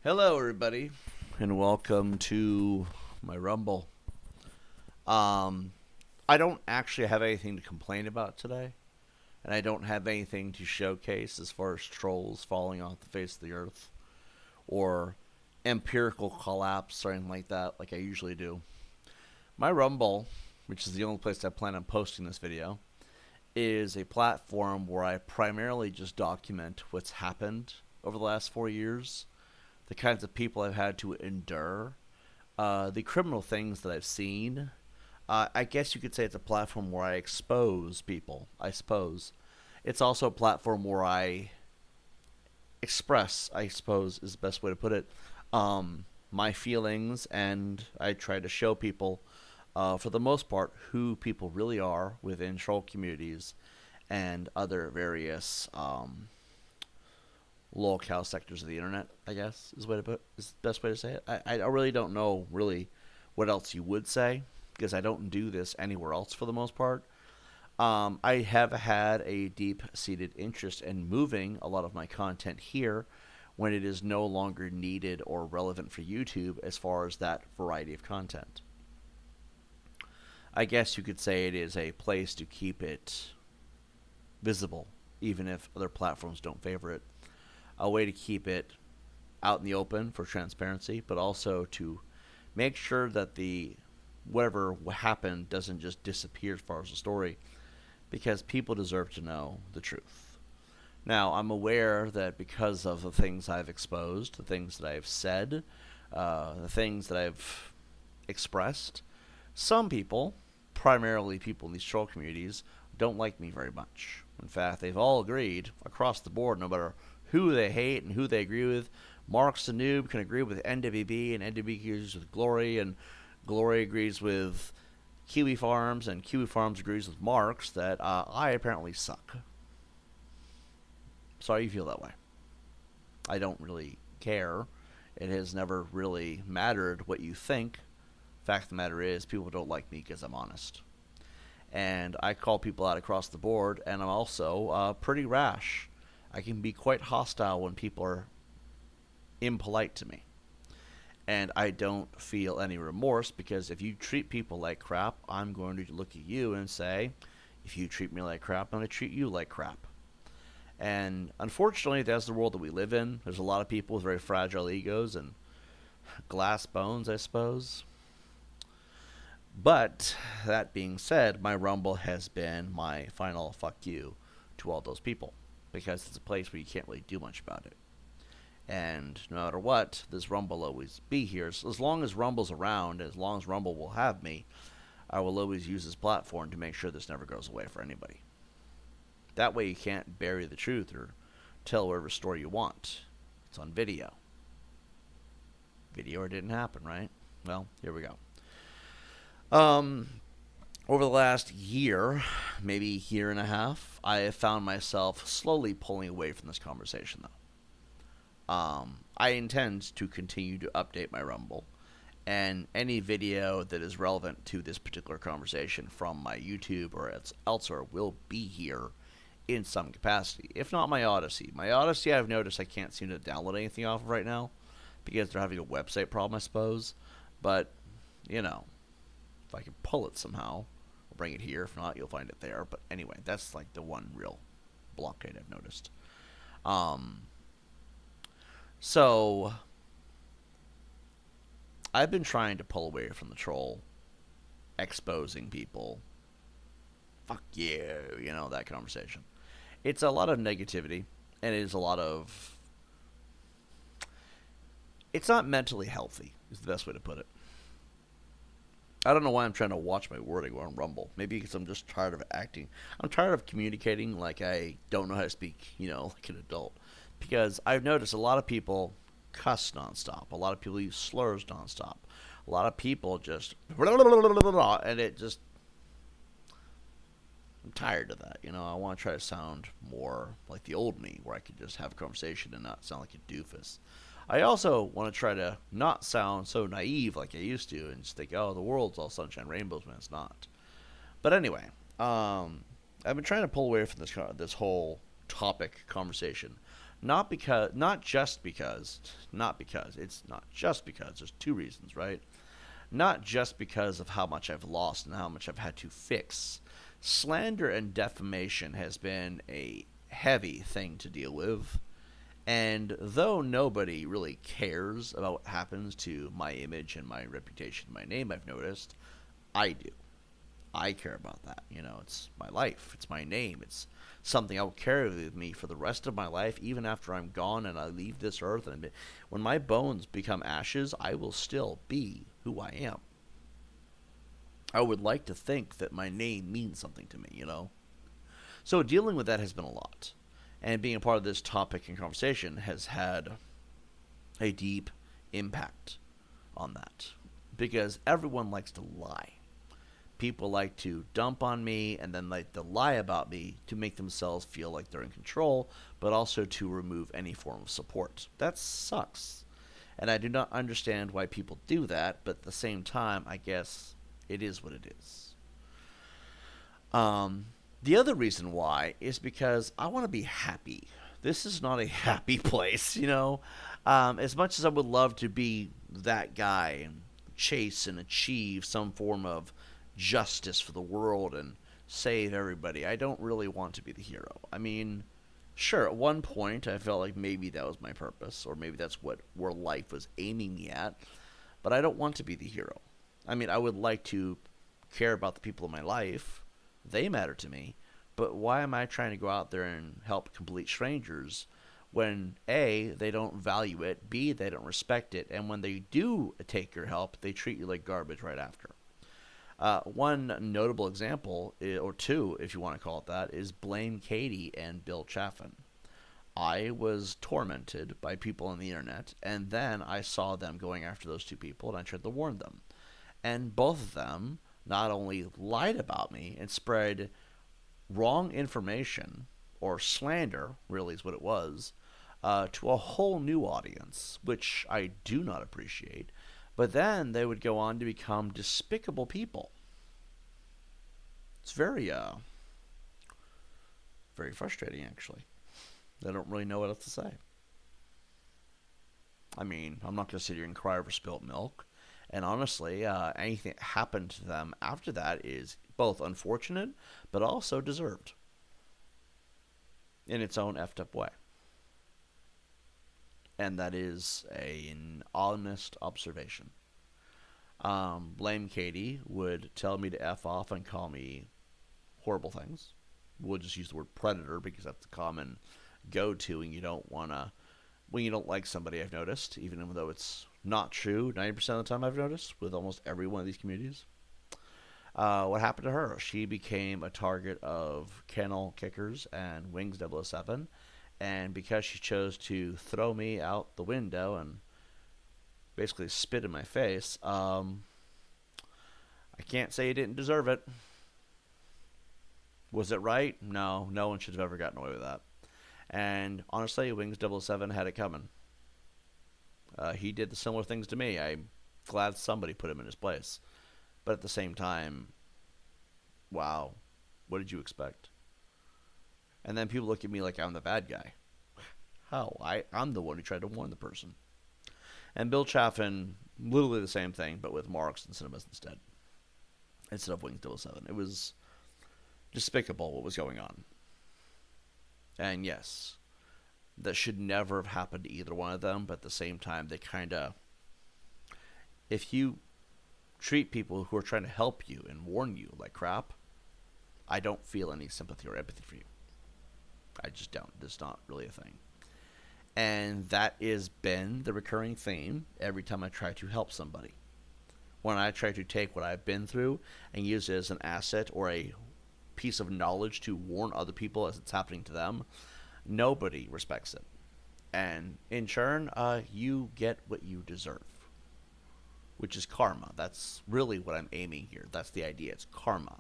Hello, everybody, and welcome to my Rumble. Um, I don't actually have anything to complain about today, and I don't have anything to showcase as far as trolls falling off the face of the earth or empirical collapse or anything like that, like I usually do. My Rumble, which is the only place I plan on posting this video, is a platform where I primarily just document what's happened over the last 4 years, the kinds of people I've had to endure, the criminal things that I've seen. I guess you could say it's a platform where I expose people, I suppose. It's also a platform where I express, I suppose is the best way to put it, my feelings, and I try to show people, for the most part, who people really are within troll communities and other various locale sectors of the internet, I guess is the best way to say it. I really don't know really what else you would say because I don't do this anywhere else for the most part. I have had a deep seated interest in moving a lot of my content here when it is no longer needed or relevant for YouTube as far as that variety of content. I guess you could say it is a place to keep it visible, even if other platforms don't favor it. A way to keep it out in the open for transparency, but also to make sure that the whatever happened doesn't just disappear as far as the story, because people deserve to know the truth. Now, I'm aware that because of the things I've exposed, the things that I've said, the things that I've expressed, some people, primarily people in these troll communities, don't like me very much. In fact, they've all agreed across the board, no matter who they hate and who they agree with. Mark's the Noob can agree with NWB, and NWB agrees with Glory, and Glory agrees with Kiwi Farms, and Kiwi Farms agrees with Mark's that I apparently suck. Sorry you feel that way. I don't really care. It has never really mattered what you think. Fact of the matter is, people don't like me because I'm honest. And I call people out across the board, and I'm also pretty rash. I can be quite hostile when people are impolite to me. And I don't feel any remorse because if you treat people like crap, I'm going to look at you and say, if you treat me like crap, I'm going to treat you like crap. And unfortunately, that's the world that we live in. There's a lot of people with very fragile egos and glass bones, I suppose. But that being said, my Rumble has been my final fuck you to all those people because it's a place where you can't really do much about it. And no matter what, this Rumble will always be here. So as long as Rumble's around, as long as Rumble will have me, I will always use this platform to make sure this never goes away for anybody. That way you can't bury the truth or tell whatever story you want. It's on video. Video or it didn't happen, right? Well, here we go. Over the last year, maybe year and a half, I have found myself slowly pulling away from this conversation, though. I intend to continue to update my Rumble, and any video that is relevant to this particular conversation from my YouTube or elsewhere will be here in some capacity, if not my Odyssey. My Odyssey, I've noticed I can't seem to download anything off of right now because they're having a website problem, I suppose. But, you know, if I can pull it somehow, I'll bring it here. If not, you'll find it there. But anyway, that's like the one real blockade I've noticed. So I've been trying to pull away from the troll, exposing people. Fuck you, that conversation. It's a lot of negativity, and it is a lot of. It's not mentally healthy, is the best way to put it. I don't know why I'm trying to watch my wording on Rumble. Maybe because I'm just tired of acting. I'm tired of communicating like I don't know how to speak, like an adult. Because I've noticed a lot of people cuss nonstop. A lot of people use slurs nonstop. A lot of people just and it just. I'm tired of that. I want to try to sound more like the old me, where I could just have a conversation and not sound like a doofus. I also want to try to not sound so naive like I used to and just think, oh, the world's all sunshine rainbows when it's not. But anyway, I've been trying to pull away from this whole topic conversation, It's not just because. There's two reasons, right? Not just because of how much I've lost and how much I've had to fix. Slander and defamation has been a heavy thing to deal with. And though nobody really cares about what happens to my image and my reputation, my name, I've noticed, I do. I care about that. It's my life. It's my name. It's something I'll carry with me for the rest of my life, even after I'm gone and I leave this earth. And when my bones become ashes, I will still be who I am. I would like to think that my name means something to me. So dealing with that has been a lot. And being a part of this topic and conversation has had a deep impact on that. Because everyone likes to lie. People like to dump on me and then like to lie about me to make themselves feel like they're in control, but also to remove any form of support. That sucks. And I do not understand why people do that, but at the same time, I guess it is what it is. The other reason why is because I want to be happy. This is not a happy place. As much as I would love to be that guy and chase and achieve some form of justice for the world and save everybody, I don't really want to be the hero. I mean, sure, at one point I felt like maybe that was my purpose, or maybe that's where life was aiming me at, but I don't want to be the hero. I mean, I would like to care about the people in my life. They matter to me, but why am I trying to go out there and help complete strangers when A, they don't value it, B, they don't respect it, and when they do take your help, they treat you like garbage right after? One notable example, or two, if you want to call it that, is Blame Katie and Bill Chaffin. I was tormented by people on the internet, and then I saw them going after those two people, and I tried to warn them. And both of them not only lied about me and spread wrong information, or slander, really is what it was, to a whole new audience, which I do not appreciate. But then they would go on to become despicable people. It's very frustrating, actually. I don't really know what else to say. I mean, I'm not going to sit here and cry over spilt milk. And honestly, anything that happened to them after that is both unfortunate, but also deserved. In its own effed up way. And that is an honest observation. Blame Katie would tell me to F off and call me horrible things. We'll just use the word predator because that's the common go-to when you don't like somebody, I've noticed, even though it's not true 90% of the time, I've noticed, with almost every one of these communities. What happened to her? She became a target of kennel kickers and Wings 007, and because she chose to throw me out the window and basically spit in my face, I can't say he didn't deserve it. Was it right? No, no one should have ever gotten away with that. And honestly, Wings 007 had it coming. He did the similar things to me. I'm glad somebody put him in his place. But at the same time, wow, what did you expect? And then people look at me like I'm the bad guy. How? I'm the one who tried to warn the person. And Bill Chaffin, literally the same thing, but with Marks and Cinemas instead of Wings 007. It was despicable what was going on. And yes, that should never have happened to either one of them, but at the same time, they kind of... If you treat people who are trying to help you and warn you like crap, I don't feel any sympathy or empathy for you. I just don't. It's not really a thing. And that has been the recurring theme every time I try to help somebody. When I try to take what I've been through and use it as an asset or a piece of knowledge to warn other people as it's happening to them, nobody respects it. And in turn, you get what you deserve, which is karma. That's really what I'm aiming here. That's the idea. It's karma.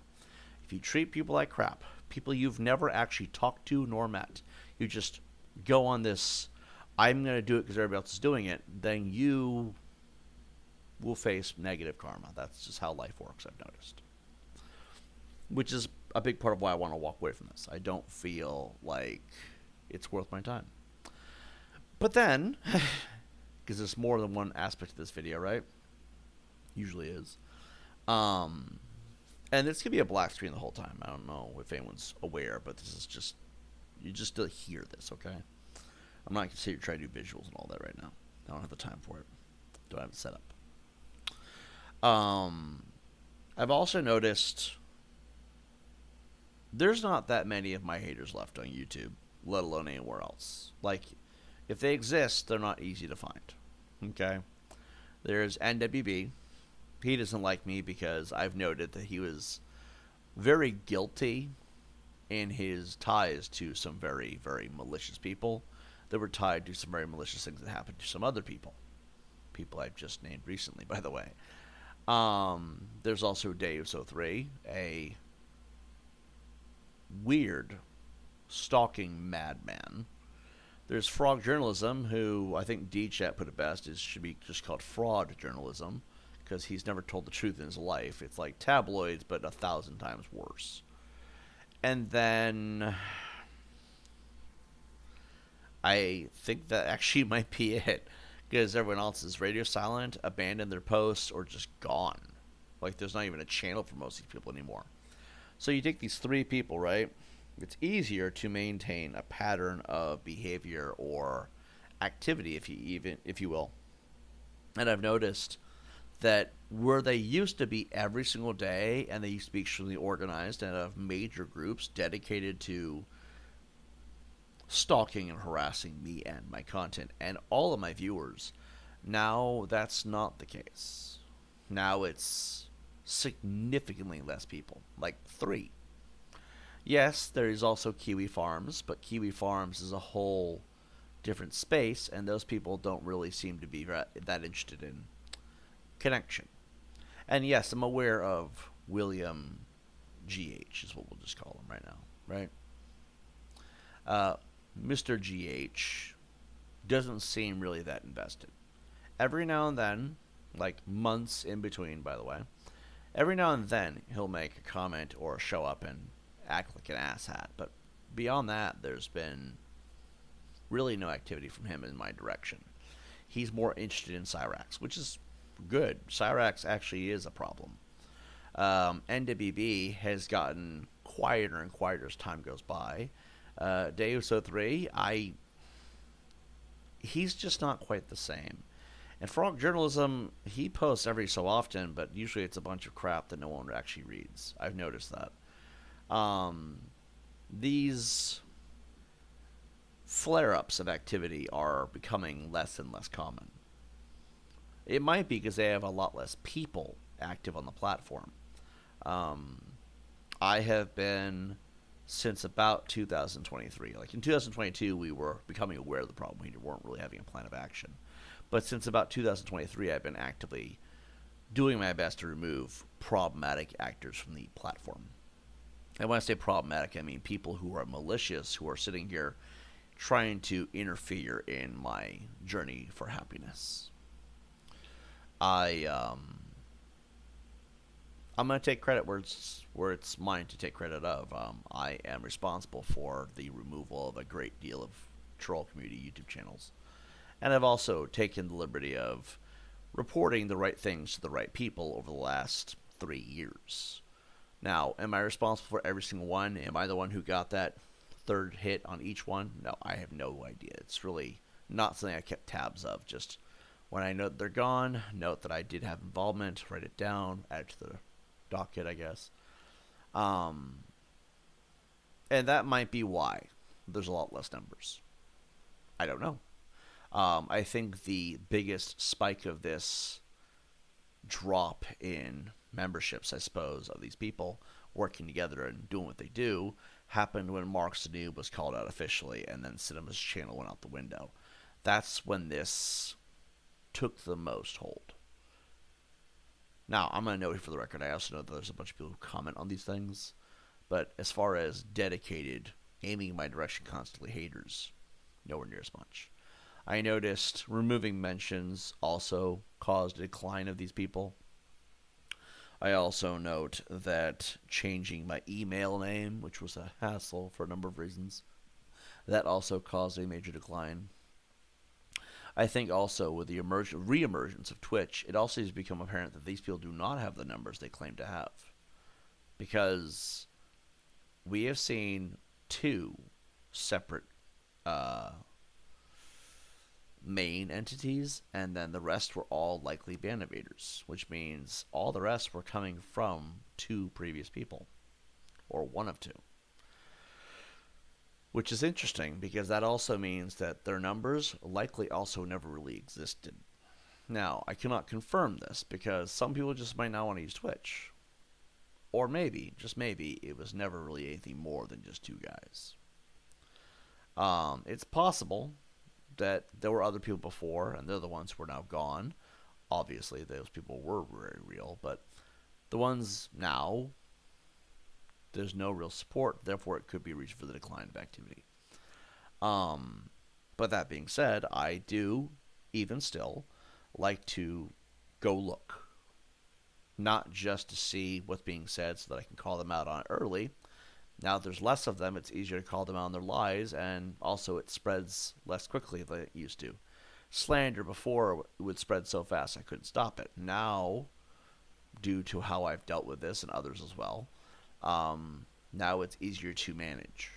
If you treat people like crap, people you've never actually talked to nor met, you just go on this, I'm going to do it because everybody else is doing it, then you will face negative karma. That's just how life works, I've noticed. Which is a big part of why I want to walk away from this. I don't feel like it's worth my time. But then, because there's more than one aspect of this video, right? Usually is. Um, and this could be a black screen the whole time. I don't know if anyone's aware, but this is just, you just still hear this, okay? I'm not going to sit here try to do visuals and all that right now. I don't have the time for it. Don't have it set up. I've also noticed there's not that many of my haters left on YouTube, let alone anywhere else. Like, if they exist, they're not easy to find. Okay? There's NWB. He doesn't like me because I've noted that he was very guilty in his ties to some very, very malicious people that were tied to some very malicious things that happened to some other people. People I've just named recently, by the way. There's also TiBBzTV, a weird, stalking madman. There's Frog Journalism, who I think D-Chat put it best, should be just called fraud journalism, because he's never told the truth in his life. It's like tabloids, but 1,000 times worse. And then I think that actually might be it, because everyone else is radio silent, abandoned their posts, or just gone. Like, there's not even a channel for most of these people anymore. So you take these three people, right? It's easier to maintain a pattern of behavior or activity, if you will. And I've noticed that where they used to be every single day, and they used to be extremely organized and have major groups dedicated to stalking and harassing me and my content and all of my viewers, now that's not the case. Now it's significantly less people, like 3. Yes, there is also Kiwi Farms, but Kiwi Farms is a whole different space, and those people don't really seem to be that interested in connection. And yes, I'm aware of William GH, is what we'll just call him right now, right? Mr. GH doesn't seem really that invested. Every now and then, like months in between, by the way, every now and then he'll make a comment or show up and act like an asshat. But beyond that, there's been really no activity from him in my direction. He's more interested in Cyrax, which is good. Cyrax actually is a problem. NWB has gotten quieter and quieter as time goes by. TiBBzTV, he's just not quite the same. And Frog Journalism, he posts every so often, but usually it's a bunch of crap that no one actually reads. I've noticed that. These flare-ups of activity are becoming less and less common. It might be because they have a lot less people active on the platform. I have been since about 2023. Like in 2022, we were becoming aware of the problem. We weren't really having a plan of action. But since about 2023, I've been actively doing my best to remove problematic actors from the platform. And when I say problematic, I mean people who are malicious, who are sitting here trying to interfere in my journey for happiness. I'm going to take credit where it's mine to take credit of. I am responsible for the removal of a great deal of troll community YouTube channels. And I've also taken the liberty of reporting the right things to the right people over the last 3 years. Now, am I responsible for every single one? Am I the one who got that third hit on each one? No, I have no idea. It's really not something I kept tabs of. Just when I know that they're gone, note that I did have involvement, write it down, add it to the docket, I guess. And that might be why there's a lot less numbers. I don't know. I think the biggest spike of this drop in memberships, I suppose, of these people working together and doing what they do happened when Mark Sanoub was called out officially, and then Cinema's channel went out the window. That's when this took the most hold. Now, I'm going to note for the record, I also know that there's a bunch of people who comment on these things, but as far as dedicated, aiming in my direction constantly haters, nowhere near as much. I noticed removing mentions also caused a decline of these people. I also note that changing my email name, which was a hassle for a number of reasons, that also caused a major decline. I think also with the re-emergence of Twitch, it also has become apparent that these people do not have the numbers they claim to have, because we have seen two separate uh, main entities, and then the rest were all likely band invaders, which means all the rest were coming from two previous people, or one of two. Which is interesting because that also means that their numbers likely also never really existed. Now, I cannot confirm this because some people just might not want to use Twitch. Or maybe, just maybe, it was never really anything more than just two guys. It's possible that there were other people before, and they're the ones who are now gone. Obviously, those people were very real, but the ones now, there's no real support, therefore it could be a reason for the decline of activity. But that being said, I do, even still, like to go look. Not just to see what's being said so that I can call them out on it early. Now that there's less of them, it's easier to call them out on their lies, and also it spreads less quickly than it used to. Slander before would spread so fast I couldn't stop it. Now, due to how I've dealt with this and others as well, now it's easier to manage.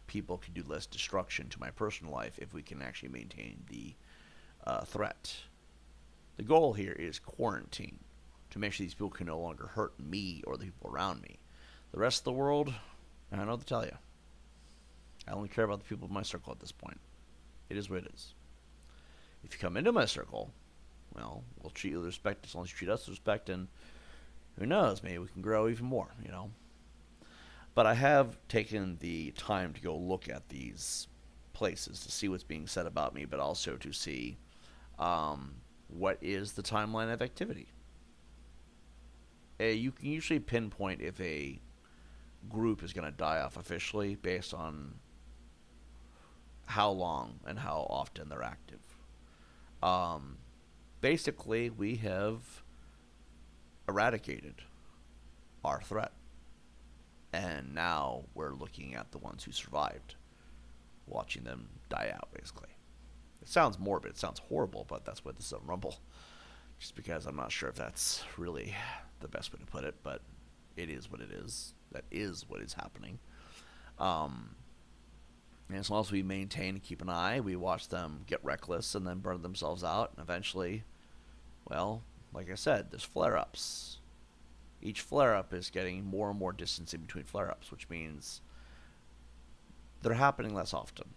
People can do less destruction to my personal life if we can actually maintain the threat. The goal here is quarantine, to make sure these people can no longer hurt me or the people around me. The rest of the world, I don't know what to tell you. I only care about the people in my circle at this point. It is what it is. If you come into my circle, well, we'll treat you with respect as long as you treat us with respect, and who knows, maybe we can grow even more, you know. But I have taken the time to go look at these places to see what's being said about me, but also to see what is the timeline of activity. You can usually pinpoint if a group is going to die off officially based on how long and how often they're active. Basically, we have eradicated our threat. And now we're looking at the ones who survived, watching them die out, basically. It sounds morbid, it sounds horrible, but that's what this is a Rumble. Just because I'm not sure if that's really the best way to put it, but it is what it is. That is what is happening. And as long as we maintain and keep an eye, we watch them get reckless and then burn themselves out, and eventually, well, like I said, there's flare-ups. Each flare-up is getting more and more distance in between flare-ups, which means they're happening less often,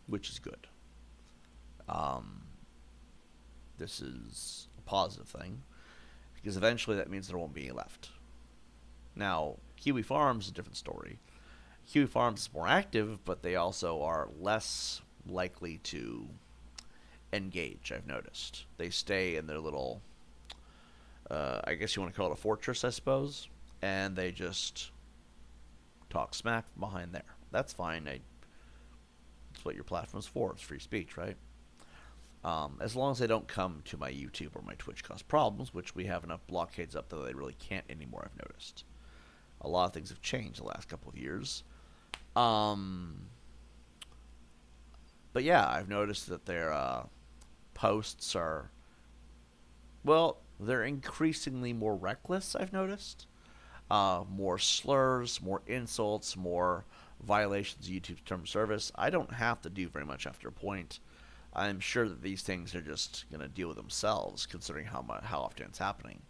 which is good. This is a positive thing, because eventually that means there won't be any left. Now, Kiwi Farms is a different story. Kiwi Farms is more active, but they also are less likely to engage, I've noticed. They stay in their little, I guess you want to call it a fortress, I suppose, and they just talk smack from behind there. That's fine. That's what your platform's for. It's free speech, right? As long as they don't come to my YouTube or my Twitch cause problems, which we have enough blockades up that they really can't anymore, I've noticed. A lot of things have changed the last couple of years. But yeah, I've noticed that their posts are, well, they're increasingly more reckless, I've noticed. More slurs, more insults, more violations of YouTube's term of service. I don't have to do very much after a point. I'm sure that these things are just going to deal with themselves, considering how often it's happening.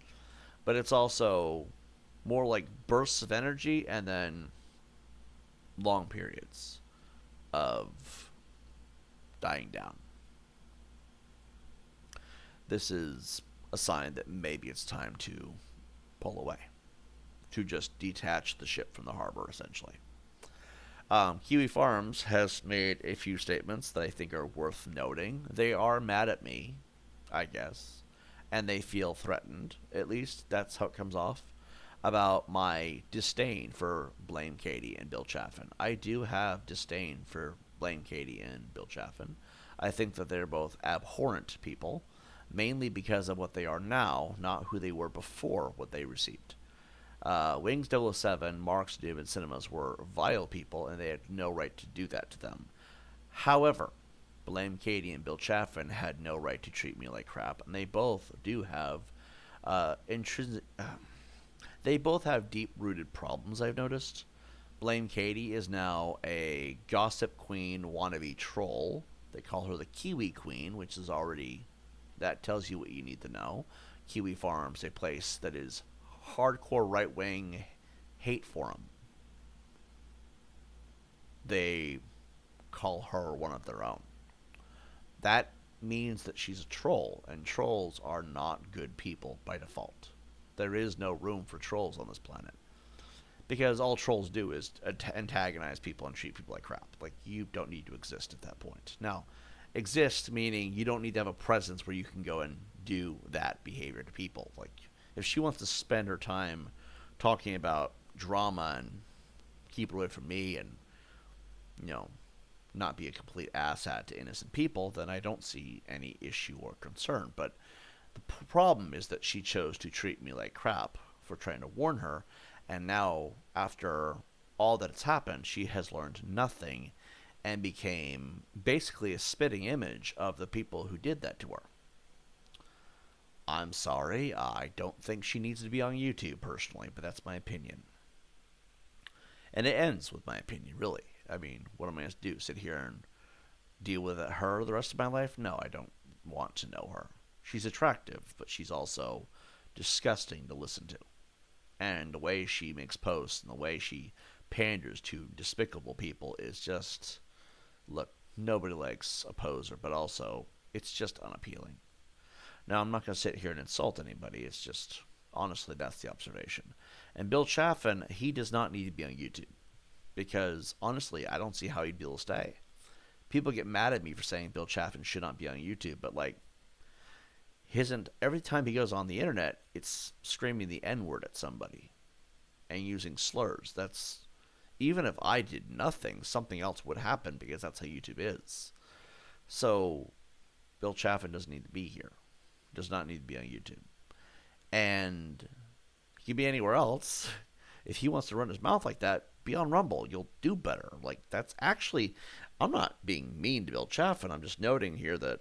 But it's also more like bursts of energy and then long periods of dying down. This is a sign that maybe it's time to pull away, to just detach the ship from the harbor, essentially. Kiwi Farms has made a few statements that I think are worth noting. They are mad at me, I guess, and they feel threatened. At least that's how it comes off, about my disdain for Blame Katie and Bill Chaffin. I do have disdain for Blame Katie and Bill Chaffin. I think that they're both abhorrent people, mainly because of what they are now, not who they were before what they received. Wings 007, Mark's Doom, and Cinemas were vile people, and they had no right to do that to them. However, Blame Katie and Bill Chaffin had no right to treat me like crap, and they both do have intrinsic. They both have deep-rooted problems. I've noticed. Blame Katie is now a gossip queen wannabe troll. They call her the Kiwi Queen, which is already that tells you what you need to know. Kiwi Farms, a place that is hardcore right-wing hate forum. They call her one of their own. That means that she's a troll, and trolls are not good people by default. There is no room for trolls on this planet. Because all trolls do is antagonize people and treat people like crap. Like, you don't need to exist at that point. Now, exist meaning you don't need to have a presence where you can go and do that behavior to people. Like, if she wants to spend her time talking about drama and keep her away from me and, you know, not be a complete asshat to innocent people, then I don't see any issue or concern. But the problem is that she chose to treat me like crap for trying to warn her, and now, after all that has happened, she has learned nothing and became basically a spitting image of the people who did that to her. I'm sorry, I don't think she needs to be on YouTube personally, but that's my opinion. And it ends with my opinion, really. I mean, what am I going to do? Sit here and deal with her the rest of my life? No, I don't want to know her. She's attractive, but she's also disgusting to listen to. And the way she makes posts and the way she panders to despicable people is just, look, nobody likes a poser, but also it's just unappealing. Now, I'm not going to sit here and insult anybody. It's just, honestly, that's the observation. And Bill Chaffin, he does not need to be on YouTube. Because, honestly, I don't see how he'd be able to stay. People get mad at me for saying Bill Chaffin should not be on YouTube, but, like, every time he goes on the internet, it's screaming the N-word at somebody and using slurs. That's, even if I did nothing, something else would happen because that's how YouTube is. So, Bill Chaffin doesn't need to be here. Does not need to be on YouTube. And he can be anywhere else. If he wants to run his mouth like that, be on Rumble. You'll do better. Like, that's actually, I'm not being mean to Bill Chaffin. I'm just noting here that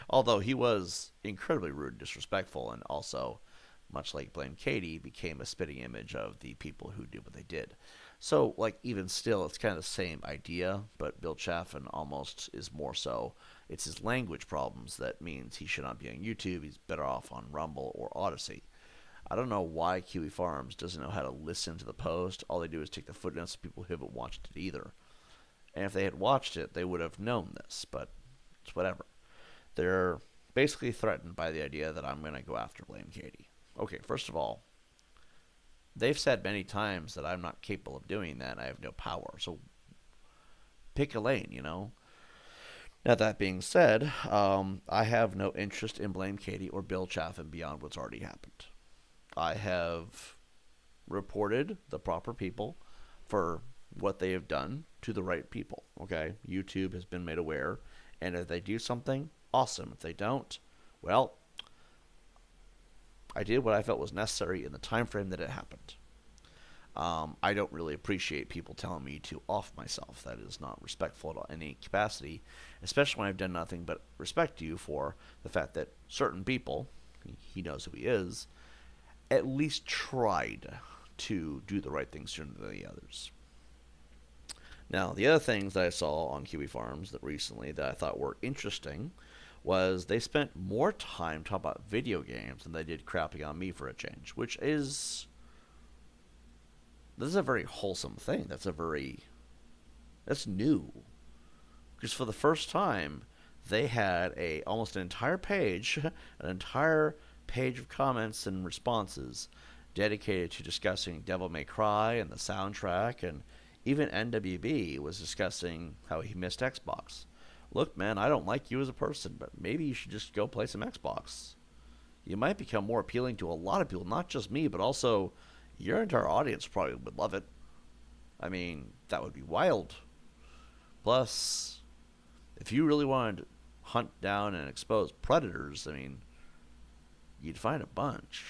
although he was incredibly rude and disrespectful, and also, much like Blame Katie, became a spitting image of the people who did what they did. So, like, even still, it's kind of the same idea, but Bill Chaffin almost is more so. It's his language problems that means he should not be on YouTube. He's better off on Rumble or Odyssey. I don't know why Kiwi Farms doesn't know how to listen to the post. All they do is take the footnotes of people who haven't watched it either. And if they had watched it, they would have known this, but it's whatever. They're basically threatened by the idea that I'm going to go after Blame Katie. Okay, first of all, they've said many times that I'm not capable of doing that and I have no power. So pick a lane, you know? Now, that being said, I have no interest in Blame Katie or Bill Chaffin beyond what's already happened. I have reported the proper people for what they have done to the right people. Okay, YouTube has been made aware, and if they do something, awesome. If they don't, well, I did what I felt was necessary in the time frame that it happened. I don't really appreciate people telling me to off myself. That is not respectful at any capacity, especially when I've done nothing but respect you for the fact that certain people, he knows who he is, at least tried to do the right things sooner than the others. Now, the other things that I saw on Kiwi Farms that recently that I thought were interesting was they spent more time talking about video games than they did crapping on me for a change, which is, this is a very wholesome thing. That's new. Because for the first time, they had almost an entire page, of comments and responses dedicated to discussing Devil May Cry and the soundtrack, and even NWB was discussing how he missed Xbox. Look, man, I don't like you as a person, but maybe you should just go play some Xbox. You might become more appealing to a lot of people, not just me, but also your entire audience probably would love it. I mean, that would be wild. Plus, if you really wanted to hunt down and expose predators, I mean, you'd find a bunch.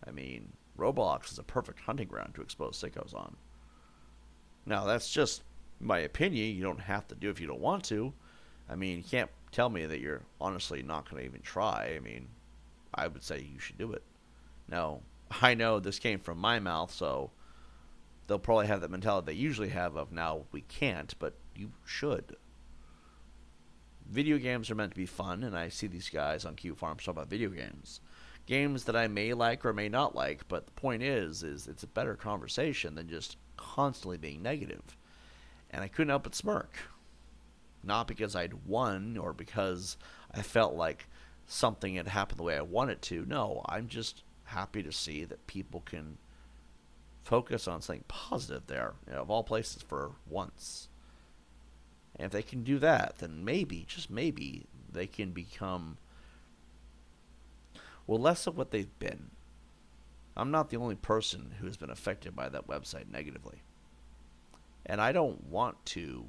I mean, Roblox is a perfect hunting ground to expose sickos on. Now, that's just my opinion. You don't have to do it if you don't want to. I mean, you can't tell me that you're honestly not going to even try. I mean, I would say you should do it. Now, I know this came from my mouth, so they'll probably have that mentality they usually have of now we can't, but you should. Video games are meant to be fun, and I see these guys on Q Farms talk about video games. Games that I may like or may not like, but the point is it's a better conversation than just constantly being negative. And I couldn't help but smirk. Not because I'd won or because I felt like something had happened the way I wanted to. No, I'm just happy to see that people can focus on something positive there, of all places for once. And if they can do that, then maybe, just maybe, they can become, well, less of what they've been. I'm not the only person who has been affected by that website negatively. And I don't want to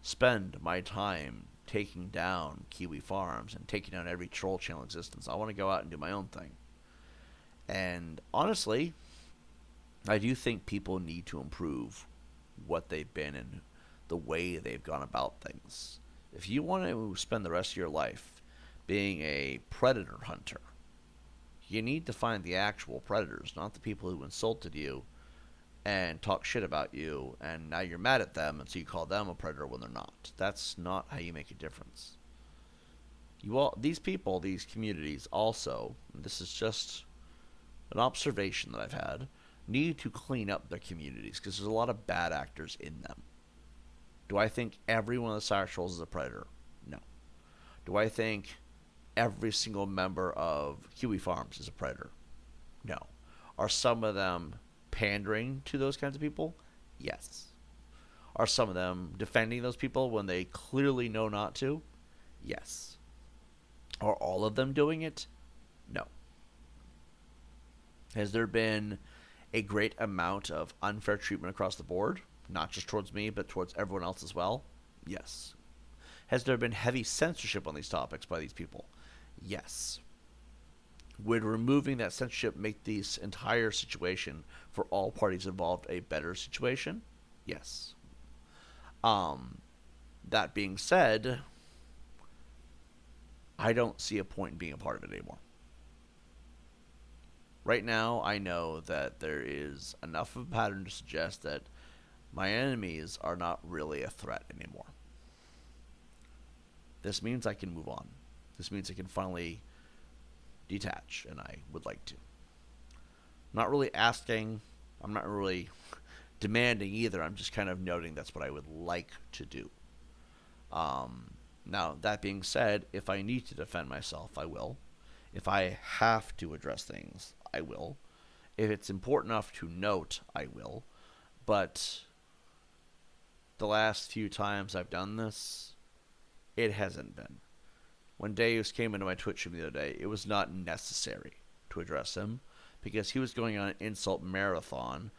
spend my time taking down Kiwi Farms and taking down every troll channel in existence. I want to go out and do my own thing. And honestly, I do think people need to improve what they've been and the way they've gone about things. If you want to spend the rest of your life being a predator hunter, you need to find the actual predators, not the people who insulted you and talk shit about you, and now you're mad at them, and so you call them a predator when they're not. That's not how you make a difference. These people, these communities, also, and this is just an observation that I've had, need to clean up their communities because there's a lot of bad actors in them. Do I think every one of the Cyrus Trolls is a predator? No. Do I think every single member of Kiwi Farms is a predator? No. Are some of them pandering to those kinds of people? Yes. Are some of them defending those people when they clearly know not to? Yes. Are all of them doing it? No. Has there been a great amount of unfair treatment across the board? Not just towards me, but towards everyone else as well? Yes. Has there been heavy censorship on these topics by these people? Yes. Would removing that censorship make this entire situation for all parties involved a better situation? Yes. That being said, I don't see a point in being a part of it anymore. Right now, I know that there is enough of a pattern to suggest that my enemies are not really a threat anymore. This means I can move on. This means I can finally detach, and I would like to. I'm not really asking. I'm not really demanding either. I'm just kind of noting that's what I would like to do. Now, that being said, if I need to defend myself, I will. If I have to address things, I will. If it's important enough to note, I will. But the last few times I've done this, it hasn't been. When Deus came into my Twitch stream the other day, it was not necessary to address him because he was going on an insult marathon,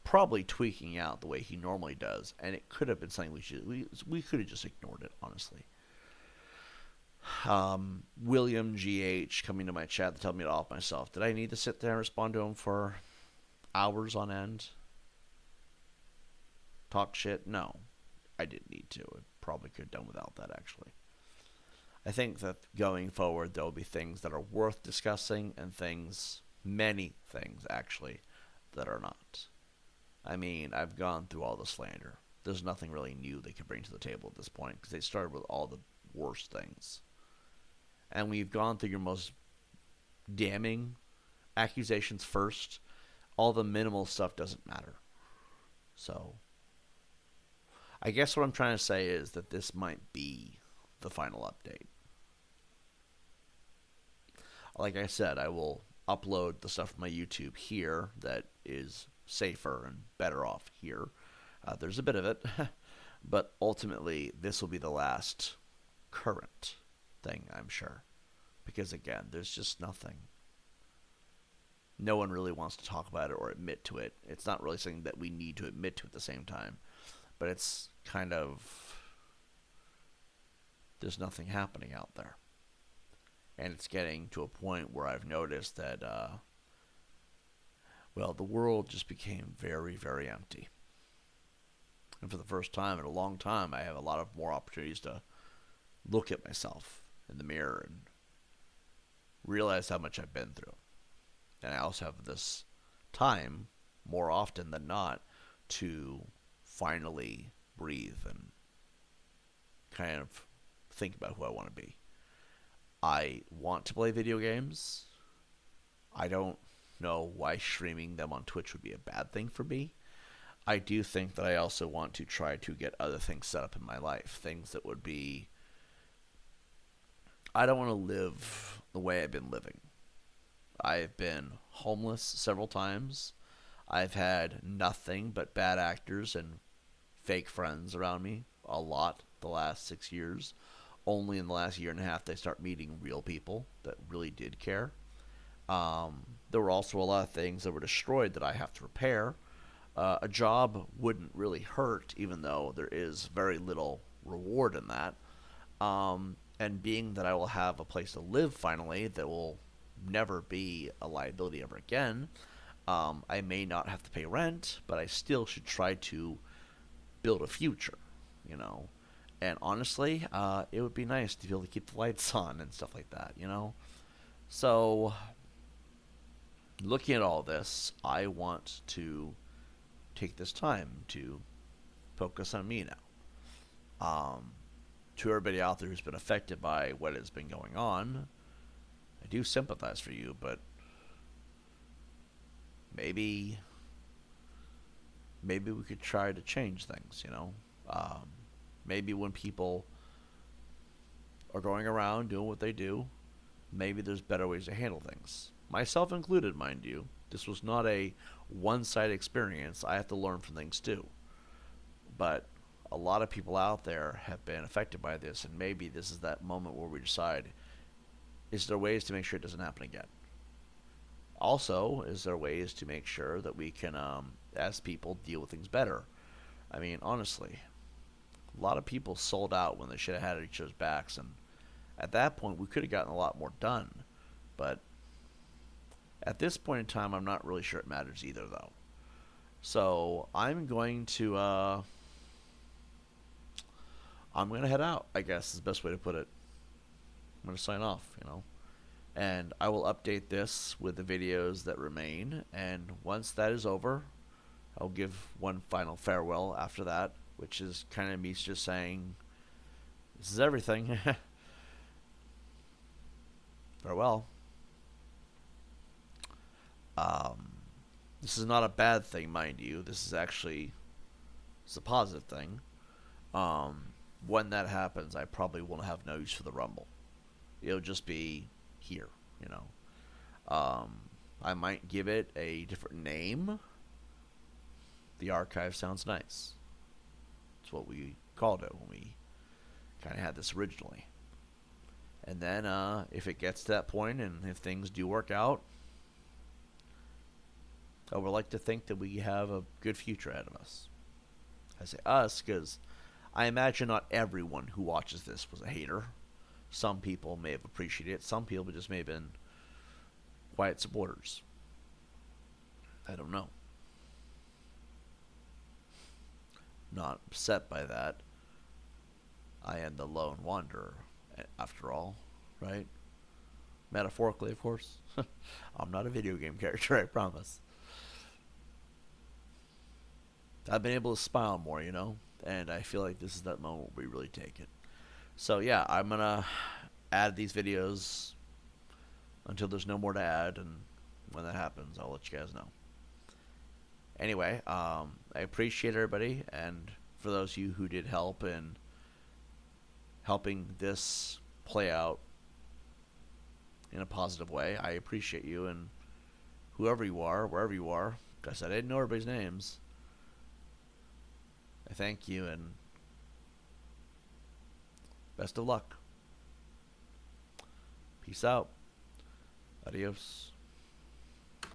probably tweaking out the way he normally does, and it could have been something we could have just ignored it, honestly. William GH coming to my chat to tell me to off myself. Did I need to sit there and respond to him for hours on end? Talk shit? No, I didn't need to. I probably could have done without that, actually. I think that going forward, there will be things that are worth discussing and many things, actually, that are not. I mean, I've gone through all the slander. There's nothing really new they could bring to the table at this point because they started with all the worst things. And we've gone through your most damning accusations first. All the minimal stuff doesn't matter. So, I guess what I'm trying to say is that this might be the final update. Like I said, I will upload the stuff from my YouTube here that is safer and better off here. There's a bit of it, but ultimately this will be the last current thing, I'm sure. Because again, there's just nothing. No one really wants to talk about it or admit to it. It's not really something that we need to admit to at the same time. But it's kind of, there's nothing happening out there. And it's getting to a point where I've noticed that, the world just became very, very empty. And for the first time in a long time, I have a lot of more opportunities to look at myself in the mirror and realize how much I've been through. And I also have this time, more often than not, to finally breathe and kind of think about who I want to be. I want to play video games. I don't know why streaming them on Twitch would be a bad thing for me. I do think that I also want to try to get other things set up in my life. Things that would be. I don't want to live the way I've been living. I've been homeless several times. I've had nothing but bad actors and fake friends around me a lot the last 6 years. Only in the last year and a half they start meeting real people that really did care. There were also a lot of things that were destroyed that I have to repair. A job wouldn't really hurt, even though there is very little reward in that. And being that I will have a place to live finally that will never be a liability ever again, I may not have to pay rent, but I still should try to build a future, you know. And honestly, it would be nice to be able to keep the lights on and stuff like that, you know. So, looking at all this, I want to take this time to focus on me now. To everybody out there who's been affected by what has been going on, I do sympathize for you, but maybe we could try to change things, you know. Maybe when people are going around doing what they do, maybe there's better ways to handle things. Myself included, mind you. This was not a one-sided experience. I have to learn from things too. But a lot of people out there have been affected by this, and maybe this is that moment where we decide, is there ways to make sure it doesn't happen again? Also, is there ways to make sure that we can, as people, deal with things better? I mean, honestly, a lot of people sold out when they should have had each other's backs, and at that point, we could have gotten a lot more done. But at this point in time, I'm not really sure it matters either, though. So I'm going to head out, I guess is the best way to put it. I'm going to sign off, you know. And I will update this with the videos that remain. And once that is over, I'll give one final farewell after that, which is kind of me just saying, this is everything. Farewell. This is not a bad thing, mind you. This is actually, it's a positive thing. When that happens, I probably won't have no use for the Rumble. It'll just be here, you know. I might give it a different name. The archive sounds nice. It's what we called it when we kind of had this originally. And then if it gets to that point and if things do work out, I would like to think that we have a good future ahead of us. I say us because I imagine not everyone who watches this was a hater. Some people may have appreciated it. Some people just may have been quiet supporters. I don't know. Not upset by that. I am the lone wanderer, after all, right? Metaphorically, of course. I'm not a video game character, I promise. I've been able to smile more, you know? And I feel like this is that moment where we really take it. So, yeah, I'm going to add these videos until there's no more to add. And when that happens, I'll let you guys know. Anyway, I appreciate everybody. And for those of you who did help in helping this play out in a positive way, I appreciate you. And whoever you are, wherever you are, like I said, I didn't know everybody's names. I thank you and best of luck. Peace out. Adios.